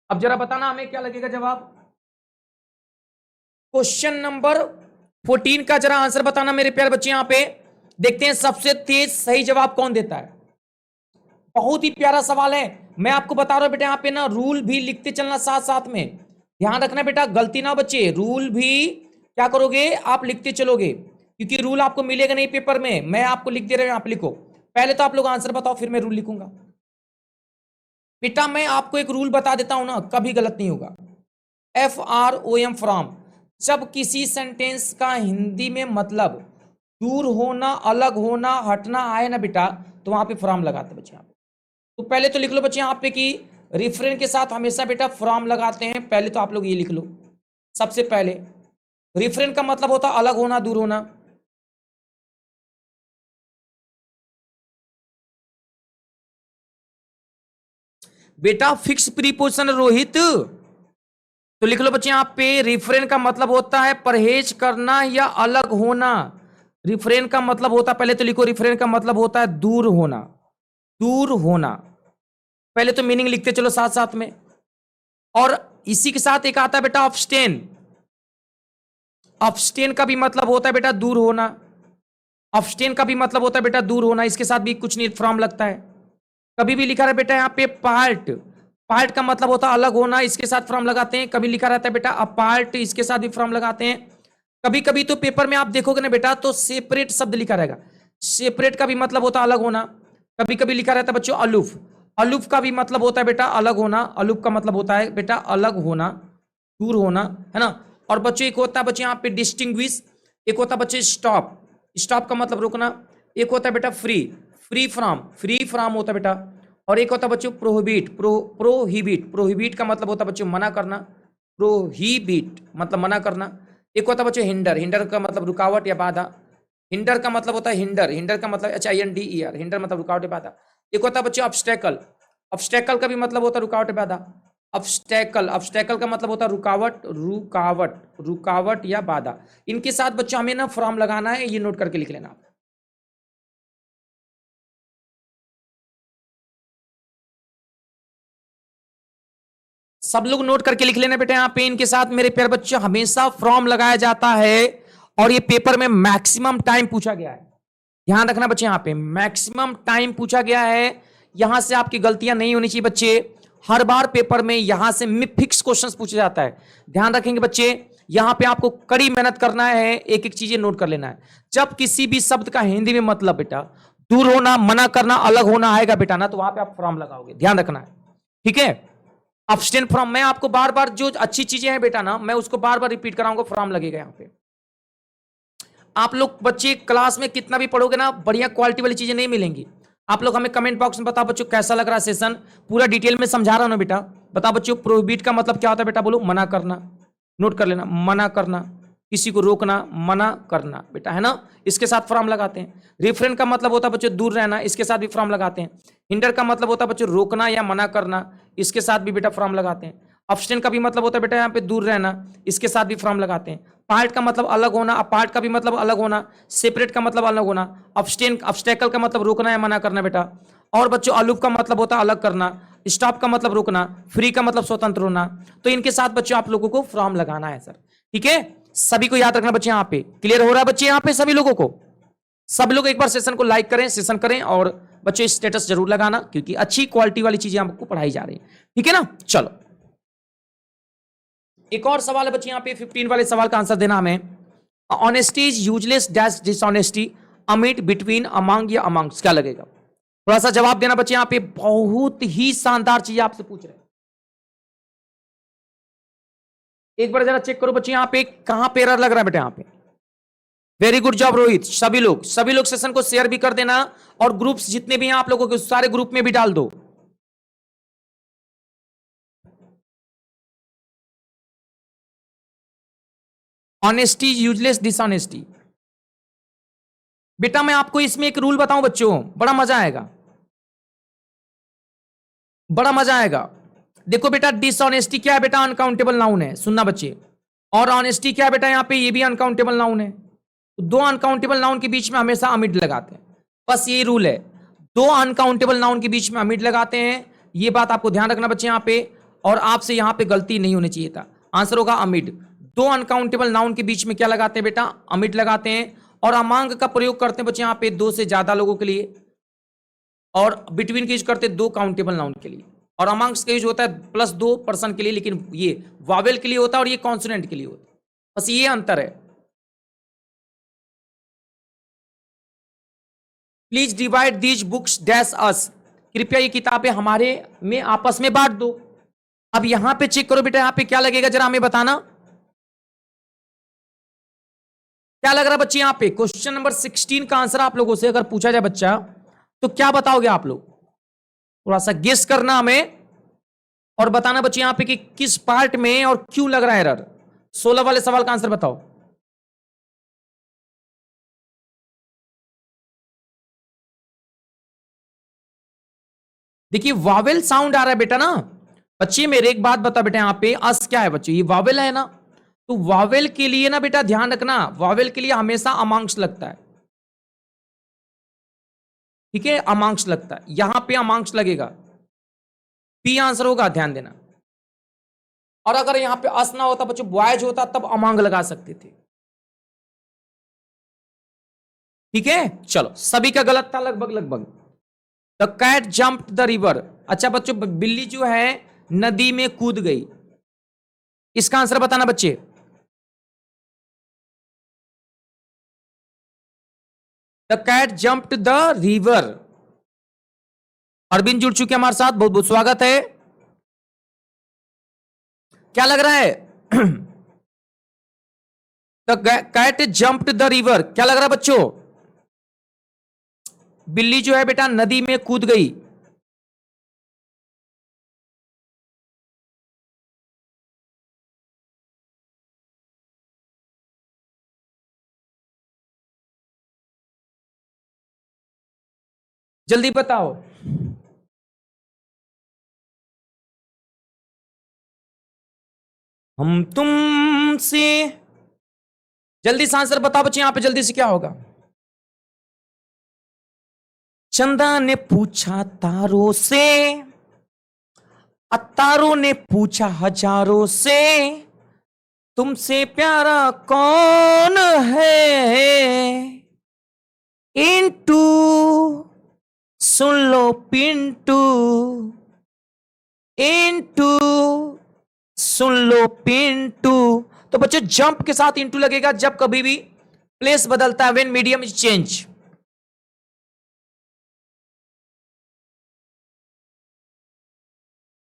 अब जरा बताना हमें क्या लगेगा जवाब। क्वेश्चन नंबर 14 का जरा आंसर बताना मेरे प्यारे बच्चे। यहां पे देखते हैं सबसे तेज सही जवाब कौन देता है। बहुत ही प्यारा सवाल है, मैं आपको बता रहा हूं बेटा, यहां पे ना रूल भी लिखते चलना साथ साथ में। ध्यान रखना बेटा, गलती ना बच्चे, रूल भी क्या करोगे आप? लिखते चलोगे, क्योंकि रूल आपको मिलेगा नहीं पेपर में, मैं आपको लिख दे रहा हूं, आप लिखो। पहले तो आप लोग आंसर बताओ, फिर मैं रूल लिखूंगा। बेटा मैं आपको एक रूल बता देता हूं ना, कभी गलत नहीं होगा। FROM फ्रॉम, जब किसी सेंटेंस का हिंदी में मतलब दूर होना, अलग होना, हटना आए ना बेटा, तो वहां पे फ्रॉम लगाते बच्चे। तो पहले तो लिख लो बच्चे यहाँ पे कि रिफरेंस के साथ हमेशा बेटा फ्रॉम लगाते हैं। पहले तो आप लोग ये लिख लो, सबसे पहले रिफरेंस का मतलब होता है अलग होना, दूर होना। बेटा फिक्स प्रीपोजिशन रोहित, तो लिख लो बच्चे यहाँ पे रिफरेंस का मतलब होता है परहेज करना या अलग होना। रिफरेंस का मतलब होता है, पहले तो लिखो, रिफरेंस का मतलब होता है दूर होना, दूर होना। पहले तो मीनिंग लिखते चलो साथ साथ में। और इसी के साथ एक आता है बेटा अब्स्टेन, अब्स्टेन का भी मतलब होता है बेटा दूर होना, अब्स्टेन का भी मतलब होता है बेटा दूर होना। इसके साथ भी कुछ नहीं फ्रॉम लगता है। कभी भी लिखा है बेटा यहाँ पे पार्ट, पार्ट का मतलब होता है अलग होना, इसके साथ फ्रॉम लगाते हैं। कभी लिखा रहता है बेटा अपार्ट, इसके साथ भी फ्रॉम लगाते हैं। कभी कभी तो पेपर में आप देखोगे ना बेटा, तो सेपरेट शब्द लिखा रहेगा, सेपरेट का भी मतलब होता है अलग होना। कभी कभी लिखा रहता है बच्चों अलूफ, अलूफ का भी मतलब होता है बेटा अलग होना, अलूफ का मतलब होता है बेटा अलग होना, दूर होना, है ना। और बच्चों एक होता है बच्चे यहाँ पे डिस्टिंग्विश, एक होता है बच्चे स्टॉप, स्टॉप का मतलब रुकना। एक होता है बेटा free, free from, free from होता है बेटा। और एक होता है बच्चों प्रोहिबिट, प्रोहिबिट, प्रोहिबिट का मतलब होता है बच्चों मना करना, प्रोहिबिट मतलब मना करना। एक होता है बच्चों हिंडर, हिंडर का मतलब रुकावट या बाधा, हिंडर का मतलब होता है हिंडर, हिंडर का मतलब HINDER, हिंडर मतलब रुकावट या बाधा। एक होता है बच्चों ऑब्स्टेकल, ऑब्स्टेकल का भी मतलब होता है रुकावट या बाधा। ऑब्स्टेकल, ऑब्स्टेकल का मतलब होता है रुकावट, रुकावट, रुकावट या बाधा। इनके साथ बच्चों हमें ना फ्रॉम लगाना है, ये नोट करके लिख लेना। सब लोग नोट करके लिख लेना बेटा यहाँ पे। इनके साथ मेरे प्यारे बच्चों हमेशा फ्रॉम लगाया जाता है, और ये पेपर में मैक्सिमम टाइम पूछा गया है। ध्यान रखना बच्चे, यहाँ पे मैक्सिमम टाइम पूछा गया है यहां से आपकी गलतियां नहीं होनी चाहिए बच्चे। हर बार पेपर में यहां से फिक्स क्वेश्चंस पूछा जाता है, ध्यान रखेंगे बच्चे। यहां पे आपको कड़ी मेहनत करना है, एक एक चीजें नोट कर लेना है। जब किसी भी शब्द का हिंदी में मतलब बेटा दूर होना, मना करना, अलग होना आएगा बेटा ना, तो वहां पे आप फ्रॉम लगाओगे, ध्यान रखना है, ठीक है। अब्सटेन फ्रॉम, मैं आपको बार बार जो अच्छी चीजें हैं बेटा ना, मैं उसको बार बार रिपीट कराऊंगा, फ्रॉम लगेगा यहां पे। आप लोग बच्चे क्लास में कितना भी पढ़ोगे ना, बढ़िया क्वालिटी वाली चीजें नहीं मिलेंगी। आप लोग हमें कमेंट बॉक्स में बताओ बच्चों कैसा लग रहा है सेशन, पूरा डिटेल में समझा रहा हूं ना बेटा। बताओ बच्चों, प्रोहिबिट का मतलब क्या होता है बेटा, बोलो। मना करना, नोट कर लेना, मना करना, किसी को रोकना, मना करना बेटा, है ना। इसके साथ फ्रॉम लगाते हैं। रिफ्रेन का मतलब होता है बच्चों दूर रहना, इसके साथ भी फ्रॉम लगाते हैं। हिंडर का मतलब होता है बच्चों रोकना या मना करना, इसके साथ भी बेटा फ्रॉम लगाते हैं। अब्स्टेन का भी मतलब होता है बेटा यहाँ पे दूर रहना, इसके साथ भी फ्रॉम लगाते हैं। पार्ट का मतलब अलग होना, अपार्ट का भी मतलब अलग होना, सेपरेट का मतलब अलग होना, अब्स्टेन ऑब्स्टेकल का मतलब रोकना या मना करना बेटा। और बच्चों अलूप का मतलब होता है अलग करना, स्टॉप का मतलब रोकना, फ्री का मतलब स्वतंत्र होना। तो इनके साथ बच्चों आप लोगों को फ्रॉम लगाना है सर, ठीक है। सभी को याद रखना बच्चे, यहाँ पे क्लियर हो रहा है बच्चे, यहाँ पे सभी लोगों को। सब लोग एक बार सेशन को लाइक करें, सेशन करें, और बच्चों स्टेटस जरूर लगाना, क्योंकि अच्छी क्वालिटी वाली चीजें आपको पढ़ाई जा रही है, ठीक है ना। चलो एक और सवाल है बच्चे, यहाँ पे 15 वाले सवाल का आंसर देना हमें। Honesty is useless dash dishonesty, अमिट, बिटवीन, अमंग या अमंग्स, क्या लगेगा। थोड़ा सा जवाब देना बच्चे, यहाँ पे बहुत ही शानदार चीज आपसे पूछ रहे हैं। एक बार जरा चेक करो बच्चे, यहाँ पे कहां पे एरर लग रहा है बेटा, यहाँ पे। Very good job Rohit. सभी लोग सेशन को शेयर भी कर देना, और ग्रुप्स जितने भी हैं आप लोगों के सारे ग्रुप में भी डाल दो। ऑनेस्टी यूजलेस डिसऑनेस्टी, बेटा मैं आपको इसमें एक रूल बताऊं बच्चों, बड़ा मजा आएगा, बड़ा मजा आएगा। देखो बेटा, डिसऑनेस्टी क्या है बेटा, अनकाउंटेबल नाउन है, सुनना बच्चे। और ऑनेस्टी क्या है बेटा, यहां पे ये भी अनकाउंटेबल नाउन है। दो अनकाउंटेबल नाउन के बीच में हमेशा अमिट लगाते हैं, बस ये रूल है। दो अनकाउंटेबल नाउन के बीच में अमिट लगाते हैं, ये बात आपको ध्यान रखना बच्चे यहाँ पे। और आपसे यहाँ पे गलती नहीं होनी चाहिए था, आंसर होगा अमिट। दो अनकाउंटेबल नाउन के बीच में क्या लगाते हैं बेटा, अमिट लगाते हैं। और अमांग का प्रयोग करते हैं बच्चे यहाँ पे दो से ज्यादा लोगों के लिए, और बिटवीन का यूज करते हैं दो काउंटेबल नाउन के लिए, और अमांग्स का यूज होता है प्लस दो पर्सन के लिए, लेकिन ये वावेल के लिए होता है और ये कॉन्सोनेंट के लिए होता है, बस ये अंतर है। Please divide these books dash us, कृपया ये किताबें हमारे में आपस में बांट दो। अब यहां पे चेक करो बेटा, यहां पे क्या लगेगा जरा हमें बताना, क्या लग रहा है बच्चे। यहां पे क्वेश्चन नंबर 16 का आंसर आप लोगों से अगर पूछा जाए बच्चा, तो क्या बताओगे आप लोग, थोड़ा सा गेस करना हमें, और बताना बच्चे यहां पे कि किस पार्ट में और क्यों लग रहा है एरर। 16 वाले सवाल का आंसर बताओ। देखिए वावेल साउंड आ रहा है बेटा ना बच्चे, मेरे एक बात बता बेटा, यहां पे अस क्या है बच्चे, ये वावेल है ना। तो वावेल के लिए ना बेटा ध्यान रखना, वावेल के लिए हमेशा अमांक्स लगता है, ठीक है, अमांक्स लगता है, यहां पे अमांक्स लगेगा, पी आंसर होगा, ध्यान देना। और अगर यहां पे अस ना होता बच्चों, बॉयज होता, तब अमांग लगा सकते थे, ठीक है। चलो सभी का गलत था लगभग लगभग। The cat jump the river, अच्छा बच्चों बिल्ली जो है नदी में कूद गई, इसका आंसर बताना बच्चे। The cat jumped the river, Arvind जुड़ चुके हैं हमारे साथ, बहुत बहुत स्वागत है। क्या लग रहा है the cat jumped the river, क्या लग रहा है बच्चों, बिल्ली जो है बेटा नदी में कूद गई। जल्दी बताओ, हम तुमसे, जल्दी से आंसर बताओ बच्चे, यहां पे जल्दी से क्या होगा। चंदा ने पूछा तारों से, तारों ने पूछा हजारों से, तुमसे प्यारा कौन है, इनटू सुन लो पिंटू, इनटू, सुन लो पिंटू। तो बच्चों जंप के साथ इनटू लगेगा जब कभी भी प्लेस बदलता है, व्हेन मीडियम इज चेंज।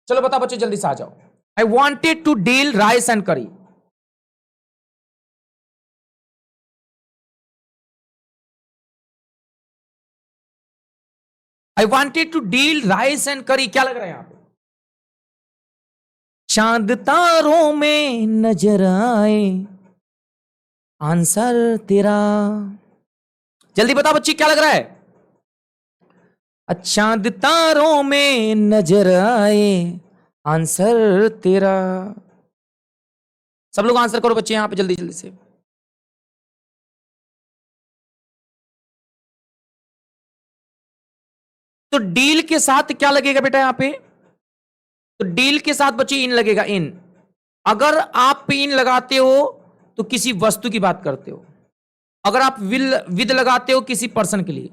चलो बताओ बच्चों, जल्दी से आ जाओ। I wanted to deal rice and curry. I wanted to deal rice and curry, क्या लग रहा है यहां पे? चांद तारों में नजर आए, आंसर तेरा। जल्दी बताओ बच्ची, क्या लग रहा है? चांद तारों में नजर आए, आंसर तेरा। सब लोग आंसर करो बच्चे यहां पे जल्दी जल्दी से। तो डील के साथ क्या लगेगा बेटा यहां पे? तो डील के साथ बच्चे इन लगेगा, इन। अगर आप इन लगाते हो तो किसी वस्तु की बात करते हो। अगर आप विद लगाते हो किसी पर्सन के लिए।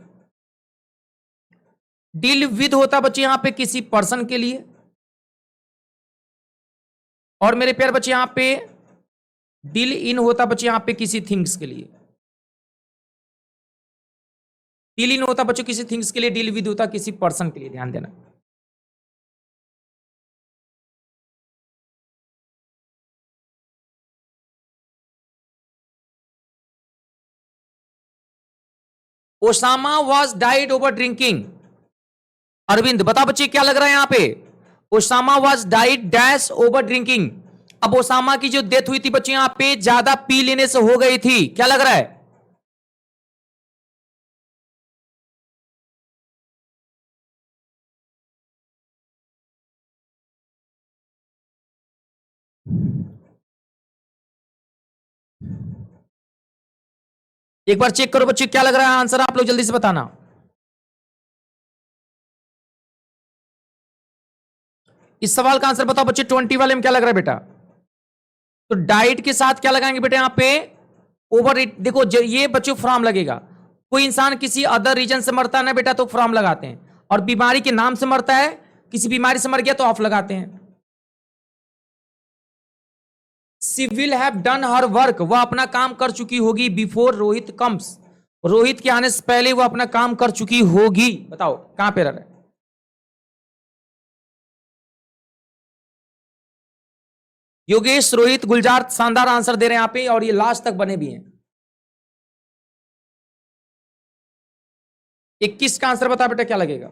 डील विद होता बच्चे यहां पे किसी पर्सन के लिए, और मेरे प्यारे बच्चे यहां पे डील इन होता बच्चे यहां पे किसी थिंग्स के लिए। डील इन होता बच्चों किसी थिंग्स के लिए, डील विद होता किसी पर्सन के लिए, ध्यान देना। Osama was died over drinking. Arvind बता बच्चे क्या लग रहा है यहां पे? Osama was died dash over drinking. अब ओसामा की जो डेथ हुई थी बच्चे यहां पे ज्यादा पी लेने से हो गई थी, क्या लग रहा है? एक बार चेक करो बच्चे, क्या लग रहा है आंसर? आप लोग जल्दी से बताना। इस सवाल का आंसर बताओ बच्चे, 20 वाले में क्या लग रहा है बेटा? तो डाइट के साथ क्या लगाएंगे बेटा यहां पे? Over it. देखो ये बच्चों फ्रॉम लगेगा। कोई इंसान किसी अदर रीजन से मरता है ना बेटा तो फ्रॉम लगाते हैं, और बीमारी के नाम से मरता है, किसी बीमारी से मर गया तो ऑफ लगाते हैं। She will have done her work, वह अपना काम कर चुकी होगी बिफोर रोहित कम्स, रोहित के आने से पहले वो अपना काम कर चुकी होगी। बताओ कहां पे रह रहा है? योगेश, रोहित, गुलजार शानदार आंसर दे रहे हैं यहां पे, और ये लास्ट तक बने भी हैं। 21 का आंसर बता बेटा, क्या लगेगा?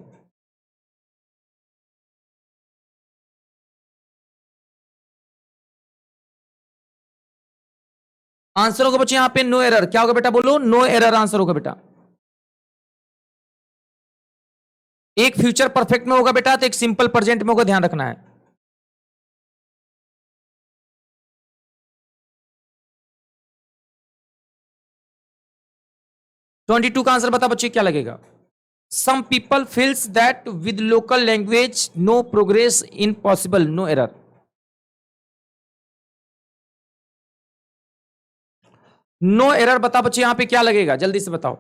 आंसर होगा बच्चे यहां पे नो एरर। क्या होगा बेटा? बोलो, नो एरर आंसर होगा बेटा। एक फ्यूचर परफेक्ट में होगा बेटा, तो एक सिंपल प्रेजेंट में होगा, ध्यान रखना है। ट्वेंटी टू का आंसर बता बच्चे, क्या लगेगा? Some people feels that with local language no progress in possible, no error. No error बता बच्चे यहां पे क्या लगेगा, जल्दी से बताओ।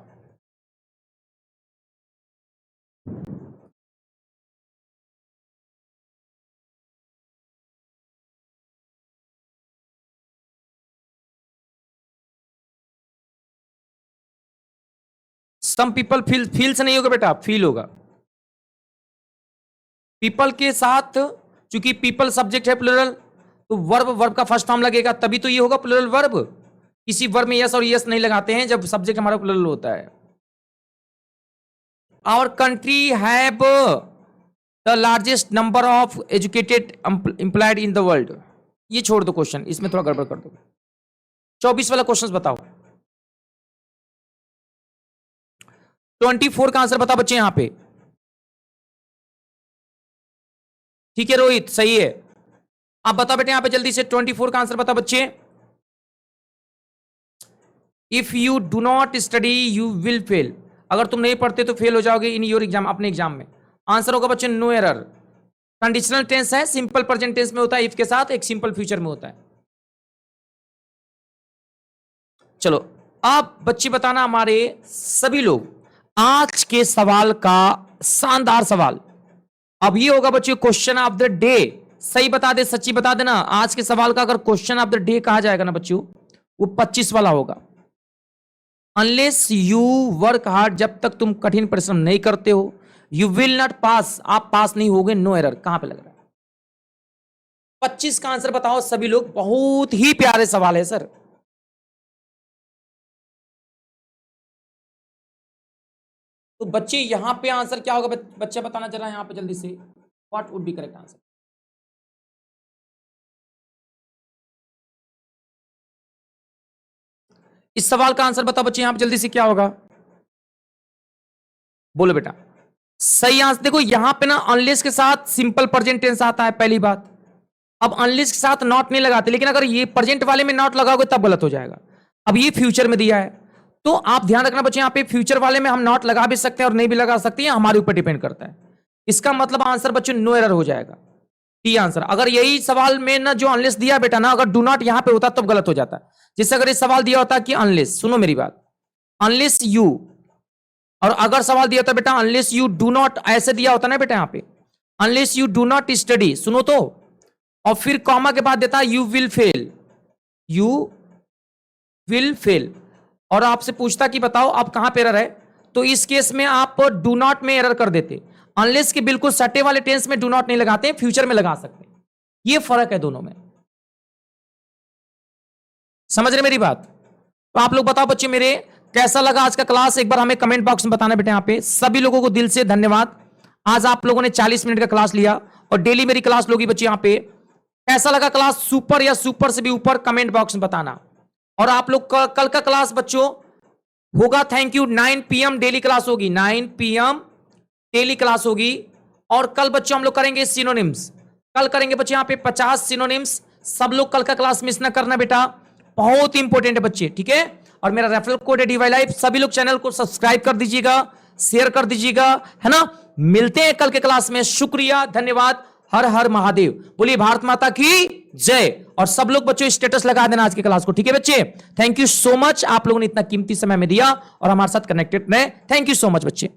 सम पीपल फील से नहीं होगा बेटा, फील होगा। पीपल के साथ चूंकि पीपल सब्जेक्ट है प्लूरल, तो वर्ब, वर्ब का फर्स्ट फॉर्म लगेगा, तभी तो ये होगा प्लूरल वर्ब। किसी वर्ब में यस और यस नहीं लगाते हैं जब सब्जेक्ट हमारा प्लूरल होता है। Our country have the largest number of educated employed in the world. ये छोड़ दो क्वेश्चन, इसमें थोड़ा गड़बड़ कर दो। 24 वाला क्वेश्चन बताओ। 24 का आंसर बता बच्चे यहां पे। ठीक है रोहित, सही है। आप बता बेटे यहां पे जल्दी से 24 का आंसर बता बच्चे। If you do not study you will fail. अगर तुम नहीं पढ़ते तो फेल हो जाओगे इन योर एग्जाम, अपने एग्जाम में। आंसर होगा बच्चे नो एरर। कंडीशनल टेंस है, सिंपल प्रेजेंट टेंस में होता है इफ के साथ, एक सिंपल फ्यूचर में होता है। चलो अब बच्चे बताना, हमारे सभी लोग आज के सवाल का शानदार सवाल अब ये होगा बच्चों, क्वेश्चन ऑफ द डे। सही बता दे, सच्ची बता देना। आज के सवाल का अगर क्वेश्चन ऑफ द डे कहा जाएगा ना बच्चों, वो 25 वाला होगा। अनलेस यू वर्क हार्ड, जब तक तुम कठिन परिश्रम नहीं करते हो, यू विल नॉट पास, आप पास नहीं होगे। नो एरर कहां पे लग रहा है? 25 का आंसर बताओ सभी लोग। बहुत ही प्यारे सवाल है सर। तो बच्चे यहां पे आंसर क्या होगा? बच्चे बताना जरा यहां पे जल्दी से, what would be correct answer? इस सवाल का आंसर बताओ बच्चे यहां पे जल्दी से, क्या होगा? बोलो बेटा। सही आंसर देखो यहां पे ना, अनलेस के साथ सिंपल प्रेजेंट टेंस आता है, पहली बात। अब अनलेस के साथ नॉट नहीं लगाते, लेकिन अगर ये प्रेजेंट वाले में नॉट लगाओगे तब गलत हो जाएगा। अब ये फ्यूचर में दिया है, तो आप ध्यान रखना बच्चे, यहां पे फ्यूचर वाले में हम नॉट लगा भी सकते हैं और नहीं भी लगा सकते हैं, हमारे ऊपर डिपेंड करता है। इसका मतलब आंसर बच्चों नो एरर हो जाएगा, टी आंसर। अगर यही सवाल में ना जो अनलेस दिया बेटा ना, अगर डू नॉट यहां पे होता तब गलत हो जाता है। जैसे अगर ये सवाल दिया होता कि अनलेस, सुनो मेरी बात, अनलेस यू, और अगर सवाल दिया था बेटा अनलेस यू डू नॉट, ऐसे दिया होता ना बेटा यहां पे, unless you do not study, सुनो तो, और फिर कॉमा के बाद देता you will fail, you will fail, और आपसे पूछता कि बताओ अब कहां पे एरर है, तो इस केस में आप डू नॉट में एरर कर देते। अनलेस के बिल्कुल सटे वाले टेंस में डू नॉट नहीं लगाते, फ्यूचर में लगा सकते हैं। ये फर्क है दोनों में, समझ रहे मेरी बात? तो आप लोग बताओ बच्चे मेरे, कैसा लगा आज का क्लास? एक बार हमें कमेंट बॉक्स में बताना बेटा। यहां पे सभी लोगों को दिल से धन्यवाद। आज आप लोगों ने 40 मिनट का क्लास लिया और डेली मेरी क्लास लोगी बच्चे। यहां पे कैसा लगा क्लास? सुपर या सुपर से भी ऊपर कमेंट बॉक्स में बताना। और आप लोग कल का क्लास बच्चों होगा, thank you, 9 PM daily class होगी, 9 PM डेली क्लास होगी। और कल बच्चों हम लोग करेंगे सिनोनिम्स, कल करेंगे बच्चे यहां पे 50 सिनोनिम्स। सब लोग कल का क्लास मिस ना करना बेटा, बहुत इंपॉर्टेंट है बच्चे, ठीक है? और मेरा रेफरल कोड है DY लाइफ। सभी लोग चैनल को सब्सक्राइब कर दीजिएगा, शेयर कर दीजिएगा, है ना? मिलते हैं कल के क्लास में। शुक्रिया, धन्यवाद, हर हर महादेव, बोलिए भारत माता की जय। और सब लोग बच्चों स्टेटस लगा देना आज के क्लास को, ठीक है बच्चे? थैंक यू सो मच, आप लोगों ने इतना कीमती समय में दिया और हमारे साथ कनेक्टेड रहे। थैंक यू सो मच बच्चे।